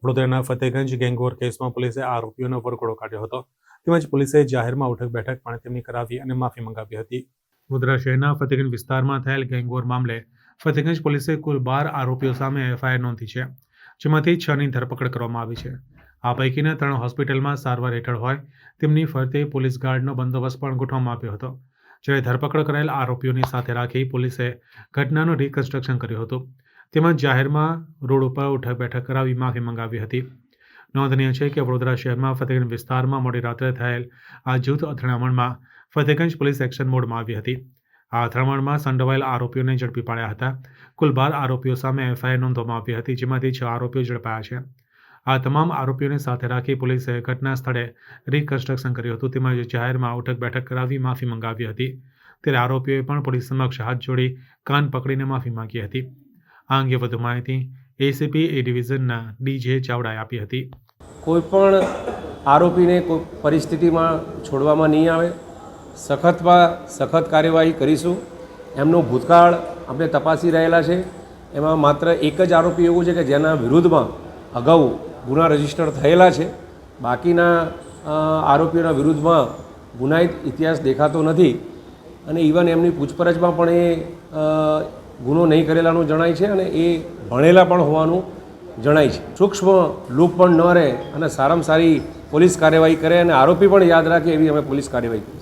વડોદરાના ફતેગંજ ગેંગવોર કેસમાં પોલીસે આરોપીઓનો વરઘોડો કાઢ્યો હતો તેમજ પોલીસે જાહેરમાં ઉઠક બેઠક પણ તેમની કરાવી અને માફી મંગાવી હતી। વડોદરા શહેરના ફતેગંજ વિસ્તારમાં થયેલ ગેંગવોર મામલે ફતેગંજ પોલીસે કુલ 12 આરોપીઓ સામે એફઆઈઆર નોંધી છે, જેમાંથી 6ની ધરપકડ કરવામાં આવી છે। આ પૈકીના 3 હોસ્પિટલમાં સારવાર હેઠળ હોય તેમની ફરતે પોલીસ ગાર્ડનો બંદોબસ્ત પણ ગોઠવવામાં આવ્યો હતો, જ્યારે ધરપકડ કરાયેલ આરોપીઓની સાથે રાખી પોલીસે ઘટનાનું રિકન્સ્ટ્રક્શન કર્યું હતું તેમજ જાહેરમાં રોડ ઉપર ઉઠક બેઠક કરાવી માફી મંગાવી હતી। નોંધનીય છે કે વડોદરા શહેરમાં ફતેગંજ વિસ્તારમાં મોડી રાત્રે થયેલ આ જૂથ અથડામણમાં ફતેગંજ પોલીસ એક્શન મોડમાં આવી હતી। આ અથડામણમાં સંડોવાયેલ આરોપીઓને ઝડપી પાડ્યા હતા। કુલ 12 આરોપીઓ સામે એફઆઈઆર નોંધવામાં આવી હતી, જેમાંથી 6 આરોપીઓ ઝડપાયા છે। આ તમામ આરોપીઓને સાથે રાખી પોલીસે ઘટના સ્થળે રિકન્સ્ટ્રક્શન કર્યું હતું તેમજ જાહેરમાં ઉઠક બેઠક કરાવી માફી મંગાવી હતી, ત્યારે આરોપીઓએ પણ પોલીસ સમક્ષ હાથ જોડી કાન પકડીને માફી માંગી હતી। આ અંગે વધુ માહિતી એસીપી એ ડિવિઝનના ડીજે ચાવડાએ આપી હતી। કોઈપણ આરોપીને કોઈ પરિસ્થિતિમાં છોડવામાં નહીં આવે, સખતમાં સખત કાર્યવાહી કરીશું। એમનો ભૂતકાળ આપણે તપાસી રહેલા છે। એમાં માત્ર એક જ આરોપી એવું છે કે જેના વિરુદ્ધમાં અગાઉ ગુના રજીસ્ટર થયેલા છે। બાકીના આરોપીઓના વિરુદ્ધમાં ગુનાહિત ઇતિહાસ દેખાતો નથી અને ઇવન એમની પૂછપરછમાં પણ એ ગુનો નહીં કરેલાનું જણાય છે અને એ ભણેલા પણ હોવાનું જણાય છે। સૂક્ષ્મ લૂપ પણ ન રહે અને સારામાં સારી પોલીસ કાર્યવાહી કરે અને આરોપી પણ યાદ રાખે એવી અમે પોલીસ કાર્યવાહી કરીશું।